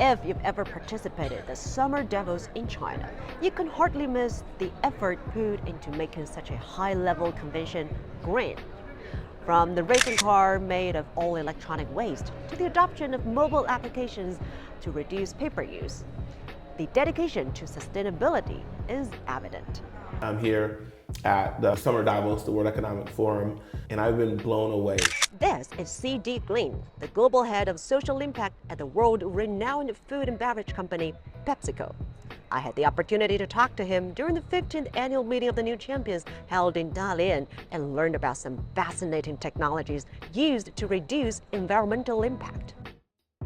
If you've ever participated in the Summer Davos in China, you can hardly miss the effort put into making such a high-level convention green. From the racing car made of all electronic waste to the adoption of mobile applications to reduce paper use, the dedication to sustainability is evident. I'm here at the Summer Davos, the World Economic Forum, and I've been blown away. This is C.D. Glin, the global head of social impact at the world-renowned food and beverage company, PepsiCo. I had the opportunity to talk to him during the 15th annual meeting of the new champions held in Dalian and learned about some fascinating technologies used to reduce environmental impact.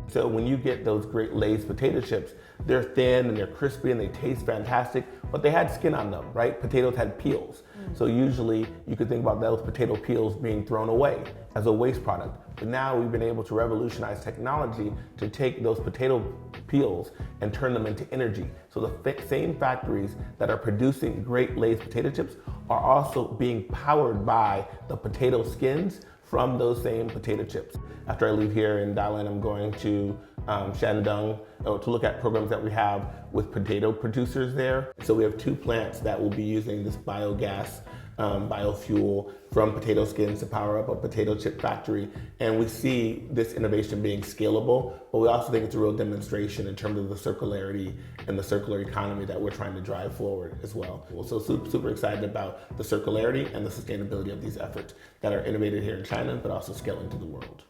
So when you get those great Lay's potato chips, they're thin and they're crispy and they taste fantastic, but they had skin on them, right? Potatoes had peels. So usually you could think about those potato peels being thrown away as a waste product. But now we've been able to revolutionize technology to take those potato peels and turn them into energy. So the same factories that are producing great Lay's potato chips are also being powered by the potato skins from those same potato chips. After I leave here in Dalian, I'm going to Shandong to look at programs that we have with potato producers there. So we have 2 plants that will be using this biogas, biofuel from potato skins to power up a potato chip factory. And we see this innovation being scalable, but we also think it's a real demonstration in terms of the circularity and the circular economy that we're trying to drive forward as well. So super excited about the circularity and the sustainability of these efforts that are innovated here in China, but also scaling to the world.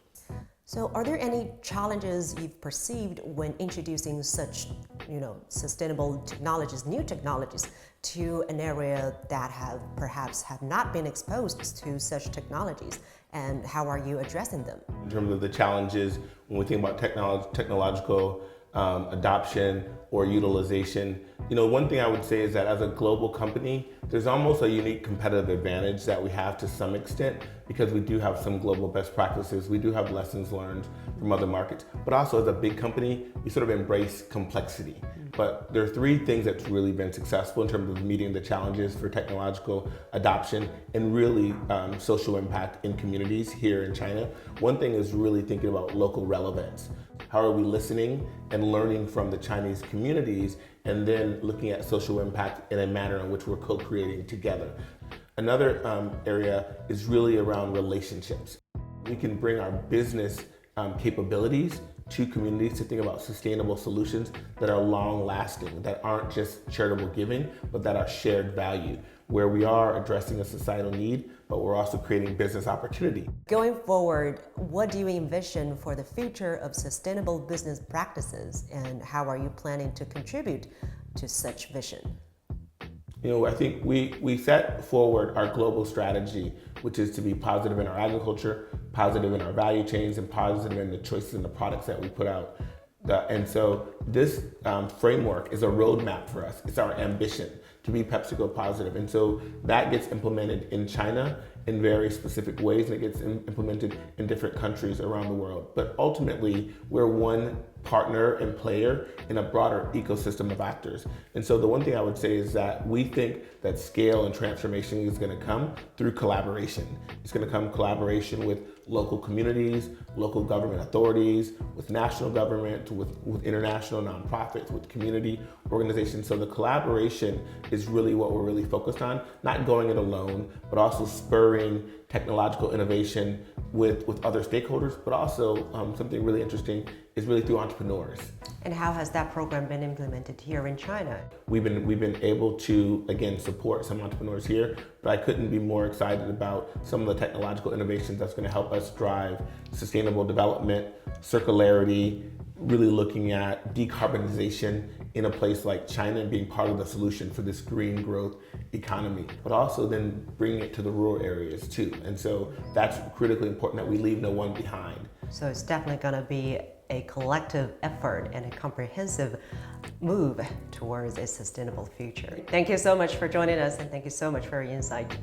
So are there any challenges you've perceived when introducing such, sustainable technologies, new technologies, to an area that perhaps have not been exposed to such technologies? And how are you addressing them? In terms of the challenges, when we think about technological adoption or utilization, one thing I would say is that as a global company, there's almost a unique competitive advantage that we have to some extent because we do have some global best practices. We do have lessons learned from other markets, but also as a big company, we sort of embrace complexity. But there are 3 things that's really been successful in terms of meeting the challenges for technological adoption and really social impact in communities here in China. One thing is really thinking about local relevance. How are we listening and learning from the Chinese communities and then looking at social impact in a manner in which we're co-creating together? Another area is really around relationships. We can bring our business capabilities to communities to think about sustainable solutions that are long lasting, that aren't just charitable giving, but that are shared value, where we are addressing a societal need, but we're also creating business opportunity. Going forward, what do you envision for the future of sustainable business practices, and how are you planning to contribute to such vision? I think we set forward our global strategy, which is to be positive in our agriculture, positive in our value chains, and positive in the choices and the products that we put out. And so this framework is a roadmap for us. It's our ambition to be PepsiCo positive. And so that gets implemented in China in very specific ways, and it gets implemented in different countries around the world. But ultimately, we're one partner and player in a broader ecosystem of actors. And so the one thing I would say is that we think that scale and transformation is going to come through collaboration. It's going to come collaboration with local communities, local government authorities, with national government, with international nonprofits, with community organizations. So the collaboration is really what we're really focused on, not going it alone, but also spurring technological innovation with other stakeholders, but also something really interesting is really through entrepreneurs. And how has that program been implemented here in China? We've been able to, again, support some entrepreneurs here, but I couldn't be more excited about some of the technological innovations that's going to help us drive sustainable development, circularity, really looking at decarbonization in a place like China and being part of the solution for this green growth economy, but also then bringing it to the rural areas too. And so that's critically important that we leave no one behind. So it's definitely going to be a collective effort and a comprehensive move towards a sustainable future. Thank you so much for joining us, and thank you so much for your insight.